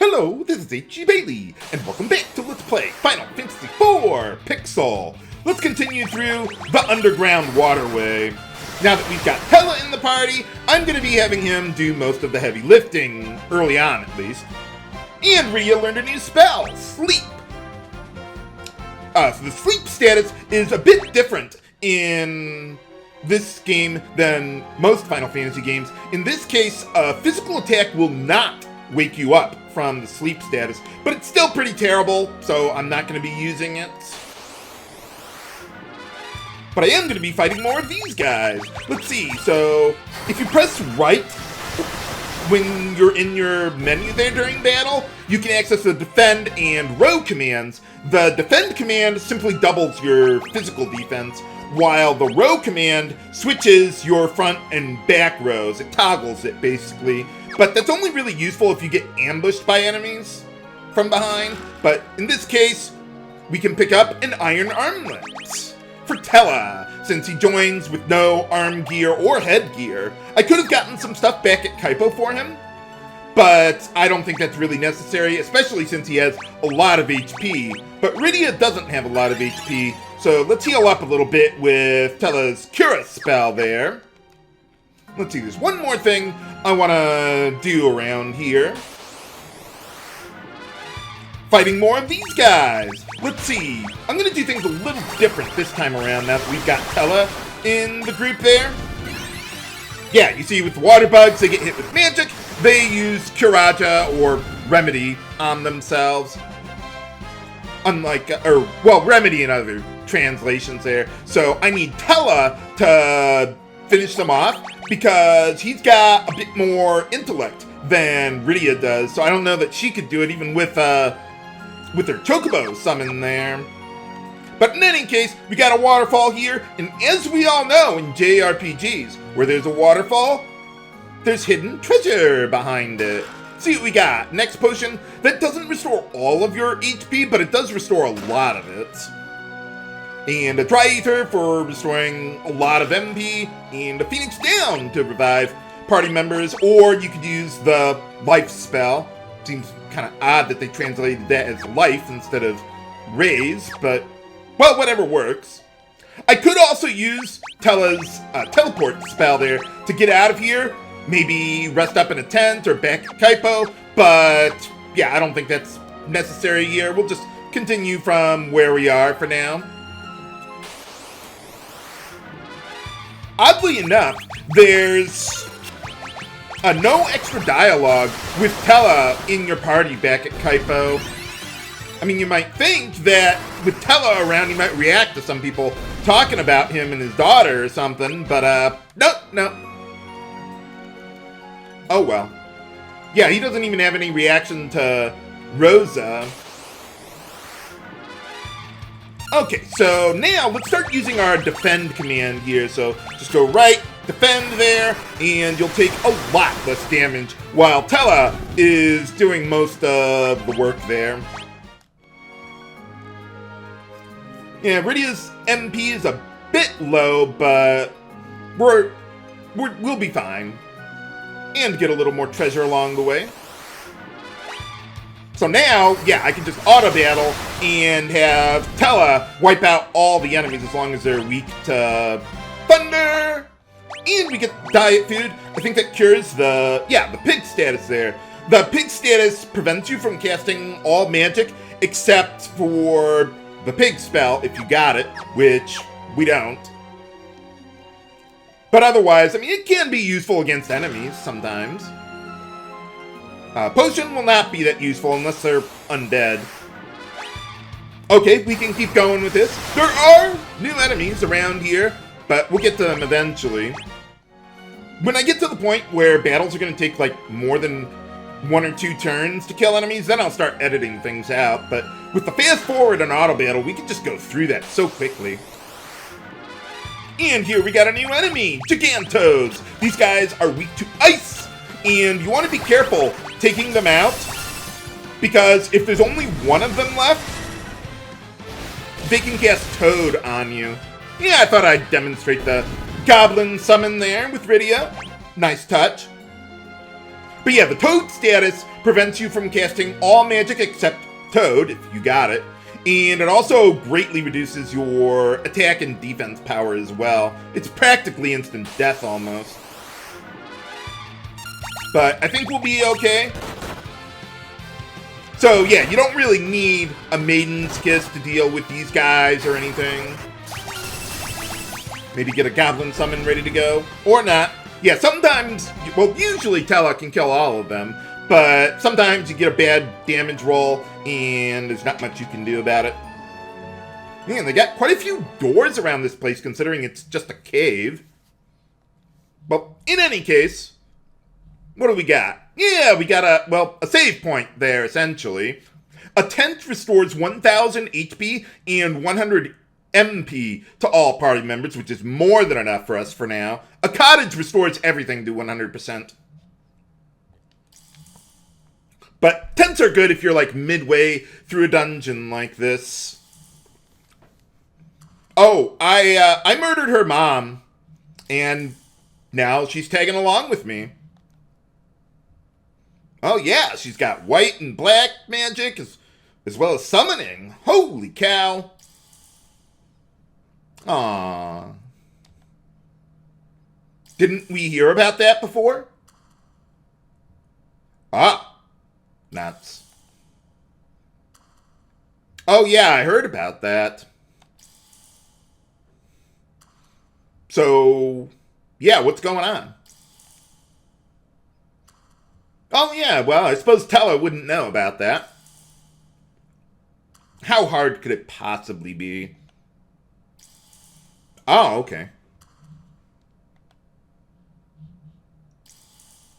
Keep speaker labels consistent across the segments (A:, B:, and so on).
A: Hello, this is H.G. Bailey, and welcome back to Let's Play Final Fantasy IV Pixel. Let's continue through the Underground Waterway. Now that we've got Tellah in the party, I'm going to be having him do most of the heavy lifting, early on at least. And Rydia learned a new spell, Sleep. So the sleep status is a bit different in this game than most Final Fantasy games. In this case, a physical attack will not wake you up from the sleep status, but it's still pretty terrible, so I'm not going to be using it. But I am going to be fighting more of these guys. Let's see, so if you press right when you're in your menu there during battle, you can access the defend and row commands. The defend command simply doubles your physical defense, while the row command switches your front and back rows. It toggles it, basically. But that's only really useful if you get ambushed by enemies from behind. But in this case, we can pick up an iron armlet for Tellah, since he joins with no arm gear or head gear. I could have gotten some stuff back at Kaipo for him, but I don't think that's really necessary, especially since he has a lot of HP. But Rydia doesn't have a lot of HP, so let's heal up a little bit with Tellah's Cura spell there. Let's see, there's one more thing I want to do around here. Fighting more of these guys. Let's see. I'm going to do things a little different this time around now that we've got Tellah in the group there. Yeah, you see with the water bugs, they get hit with magic. They use Curaja or Remedy on themselves. Unlike, Remedy in other translations there. So I need Tellah to finish them off because he's got a bit more intellect than Rydia does. So I don't know that she could do it even with her Chocobo summon there. But in any case, we got a waterfall here, and as we all know in JRPGs, where there's a waterfall, there's hidden treasure behind it. See what we got. Next potion, that doesn't restore all of your HP, but it does restore a lot of it. And a Dry Ether for restoring a lot of MP, and a Phoenix Down to revive party members, or you could use the Life spell. Seems kind of odd that they translated that as Life instead of Raise, but, well, whatever works. I could also use Tellah's teleport spell there to get out of here, maybe rest up in a tent or back at Kaipo, but yeah, I don't think that's necessary here. We'll just continue from where we are for now. Oddly enough, there's no extra dialogue with Tellah in your party back at Kaipo. I mean, you might think that with Tellah around, he might react to some people talking about him and his daughter or something, but, nope. Oh, well. Yeah, he doesn't even have any reaction to Rosa. Okay, so now let's start using our defend command here. So just go right, defend there, and you'll take a lot less damage while Tellah is doing most of the work there. Yeah, Rydia's MP is a bit low, but we'll be fine. And get a little more treasure along the way. So now, yeah, I can just auto-battle and have Tellah wipe out all the enemies as long as they're weak to thunder. And we get diet food. I think that cures the pig status there. The pig status prevents you from casting all magic except for the pig spell, if you got it, which we don't. But otherwise, I mean, it can be useful against enemies sometimes. Potion will not be that useful unless they're undead. Okay, we can keep going with this. There are new enemies around here, but we'll get to them eventually. When I get to the point where battles are going to take, like, more than 1 or 2 turns to kill enemies, then I'll start editing things out. But with the fast forward and auto battle, we can just go through that so quickly. And here we got a new enemy, Gigantoads. These guys are weak to ice, and you want to be careful taking them out, because if there's only one of them left, they can cast Toad on you. Yeah, I thought I'd demonstrate the Goblin Summon there with Rydia. Nice touch. But yeah, the Toad status prevents you from casting all magic except Toad, if you got it. And it also greatly reduces your attack and defense power as well. It's practically instant death almost. But I think we'll be okay. So yeah, you don't really need a Maiden's Kiss to deal with these guys or anything. Maybe get a Goblin Summon ready to go. Or not. Yeah, sometimes, well, usually Tellah can kill all of them. But sometimes you get a bad damage roll, and there's not much you can do about it. Man, they got quite a few doors around this place, considering it's just a cave. But in any case, what do we got? Yeah, we got a save point there, essentially. A tent restores 1,000 HP and 100 MP to all party members, which is more than enough for us for now. A cottage restores everything to 100%. But tents are good if you're like midway through a dungeon like this. Oh, I murdered her mom, and now she's tagging along with me. Oh yeah, she's got white and black magic as well as summoning. Holy cow. Aww. Didn't we hear about that before? Ah. Nuts. Oh yeah, I heard about that. So, yeah, what's going on? Oh yeah, well, I suppose Tellah wouldn't know about that. How hard could it possibly be? Oh, okay.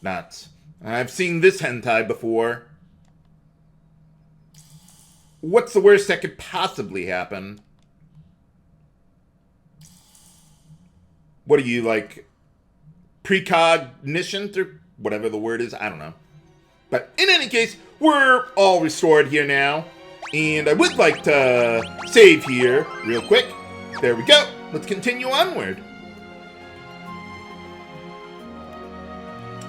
A: Nuts. I've seen this hentai before. What's the worst that could possibly happen? What are you, like, precognition or whatever the word is? I don't know. But in any case, we're all restored here now. And I would like to save here real quick. There we go. Let's continue onward.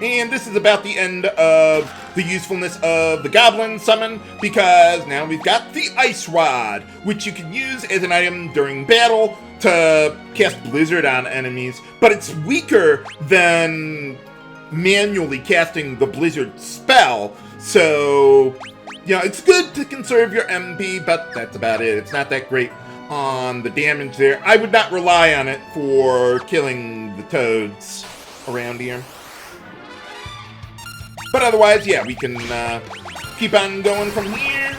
A: And this is about the end of the usefulness of the Goblin Summon, because now we've got the Ice Rod, which you can use as an item during battle to cast Blizzard on enemies, but it's weaker than manually casting the Blizzard spell, so, you know, it's good to conserve your MP, but that's about it. It's not that great on the damage there. I would not rely on it for killing the toads around here. But otherwise, yeah, we can keep on going from here.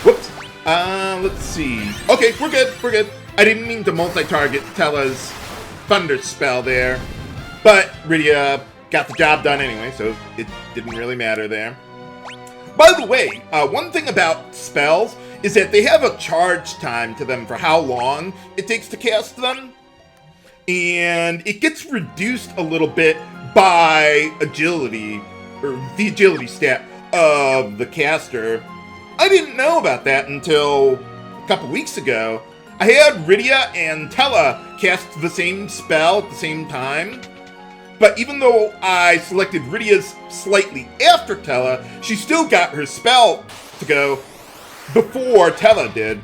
A: Whoops. Let's see. Okay, we're good. We're good. I didn't mean to multi-target Tellah's Thunder spell there. But Rydia got the job done anyway, so it didn't really matter there. By the way, one thing about spells is that they have a charge time to them for how long it takes to cast them. And it gets reduced a little bit by agility, or the agility stat of the caster. I didn't know about that until a couple weeks ago. I had Rydia and Tellah cast the same spell at the same time, but even though I selected Rydia's slightly after Tellah, she still got her spell to go before Tellah did,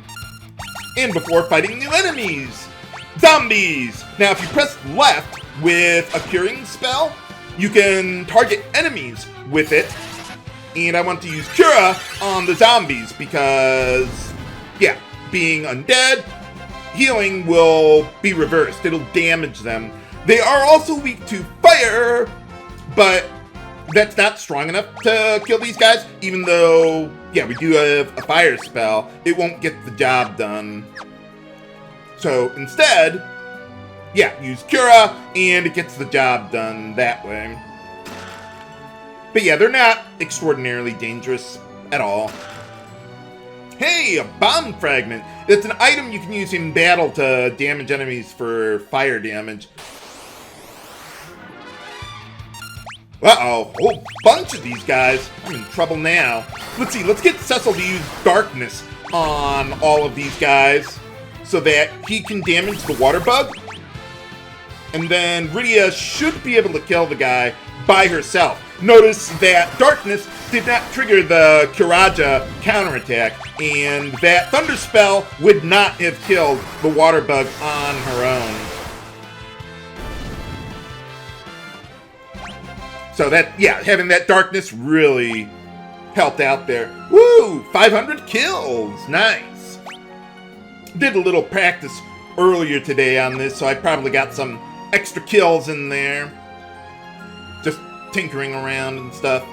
A: and before fighting new enemies. Zombies! Now, if you press left with a curing spell, you can target enemies with it. And I want to use Cura on the zombies because, yeah, being undead, healing will be reversed. It'll damage them. They are also weak to fire, but that's not strong enough to kill these guys. Even though, yeah, we do have a fire spell, it won't get the job done. So instead, yeah, use Cura, and it gets the job done that way. But yeah, they're not extraordinarily dangerous at all. Hey, a bomb fragment. It's an item you can use in battle to damage enemies for fire damage. Uh-oh, a whole bunch of these guys. I'm in trouble now. Let's see, let's get Cecil to use darkness on all of these guys so that he can damage the water bug. And then Rydia should be able to kill the guy by herself. notice that Darkness did not trigger the Kiraja counterattack, and that Thunder Spell would not have killed the Water Bug on her own. So that, yeah, having that Darkness really helped out there. Woo! 500 kills! Nice! Did a little practice earlier today on this, so I probably got some extra kills in there. Just tinkering around and stuff.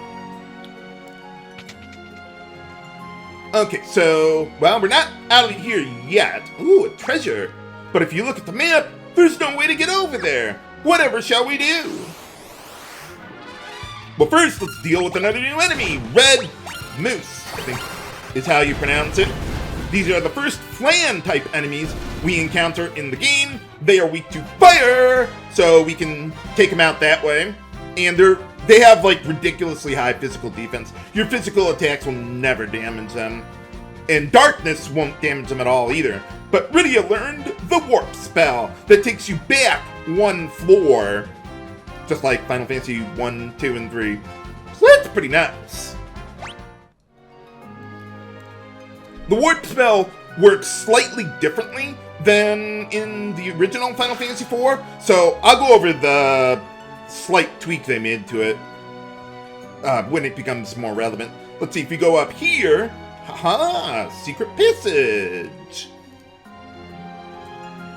A: Okay, so, well, we're not out of here yet. Ooh, a treasure. But if you look at the map, there's no way to get over there. Whatever shall we do? Well, first, let's deal with another new enemy. Red Mousse, I think is how you pronounce it. These are the first flan-type enemies we encounter in the game. They are weak to fire, so we can take them out that way. And they have, like, ridiculously high physical defense. Your physical attacks will never damage them. And Darkness won't damage them at all either. But Rydia learned the Warp spell that takes you back one floor. Just like Final Fantasy 1, 2, and 3. So that's pretty nice. The Warp spell works slightly differently than in the original Final Fantasy 4. So I'll go over the slight tweak they made to it when it becomes more relevant. Let's see, if you go up here, haha, secret passage.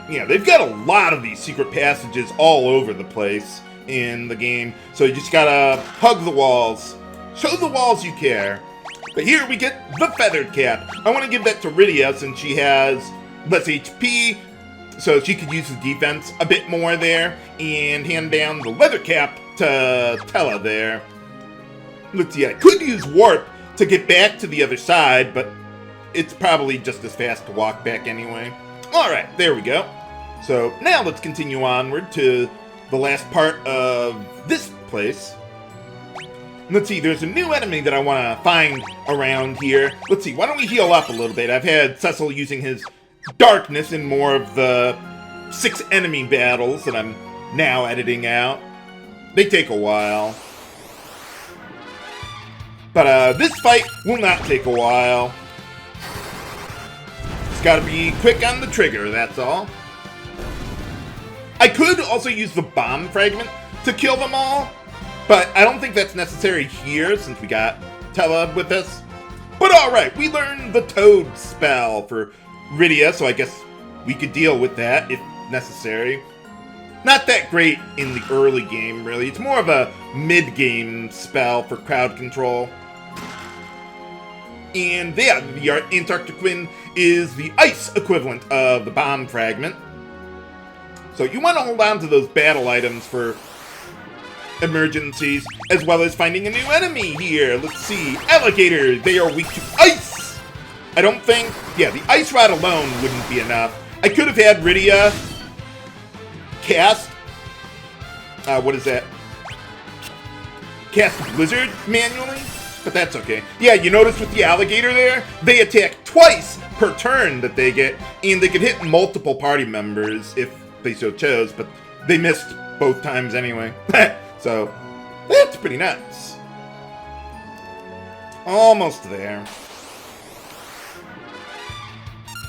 A: Yeah, they've got a lot of these secret passages all over the place in the game, so you just gotta hug the walls. Show the walls you care. But here we get the Feathered Cap. I want to give that to Rydia since she has less HP, so she could use the defense a bit more there, and hand down the Leather Cap to Tellah there. Let's see, I could use Warp to get back to the other side, but it's probably just as fast to walk back anyway. Alright, there we go. So now let's continue onward to the last part of this place. Let's see, there's a new enemy that I want to find around here. Let's see, why don't we heal up a little bit? I've had Cecil using his Darkness in more of the 6 enemy battles that I'm now editing out. They take a while. But this fight will not take a while. Just gotta be quick on the trigger, that's all. I could also use the bomb fragment to kill them all, but I don't think that's necessary here since we got Tellah with us. But alright, we learned the Toad spell for Rydia, so I guess we could deal with that if necessary. Not that great in the early game, really. It's more of a mid-game spell for crowd control. And yeah, the Antarctic Wind is the ice equivalent of the bomb fragment. So you want to hold on to those battle items for emergencies, as well as finding a new enemy here. Let's see, Alligator. They are weak to ice. I don't think, yeah, the ice rod alone wouldn't be enough. I could have had Rydia cast, what is that? Cast Blizzard manually, but that's okay. Yeah, you notice with the Alligator there, they attack twice per turn that they get, and they could hit multiple party members if they so chose, but they missed both times anyway. So, that's pretty nuts. Almost there.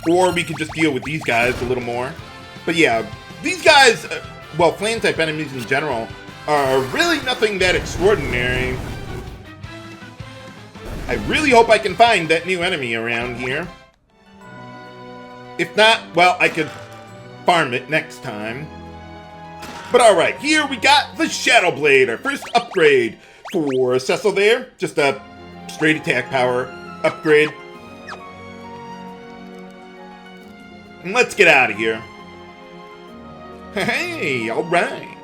A: Or we could just deal with these guys a little more. But yeah, these guys, well, flame-type enemies in general, are really nothing that extraordinary. I really hope I can find that new enemy around here. If not, well, I could farm it next time. But alright, here we got the Shadowblade, our first upgrade for Cecil there. Just a straight attack power upgrade. And let's get out of here. Hey, alright.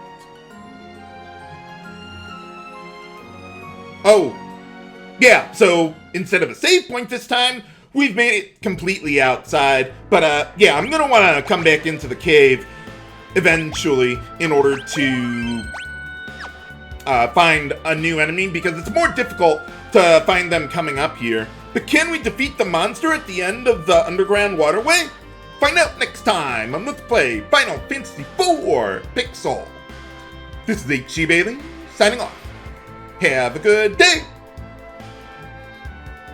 A: Oh, yeah, so instead of a save point this time, we've made it completely outside. But yeah, I'm gonna wanna come back into the cave eventually in order to find a new enemy, because it's more difficult to find them coming up here. But can we defeat the monster at the end of the Underground Waterway? Find out next time on Let's Play Final Fantasy IV Pixel. This is HG Bailey, signing off. Have a good day.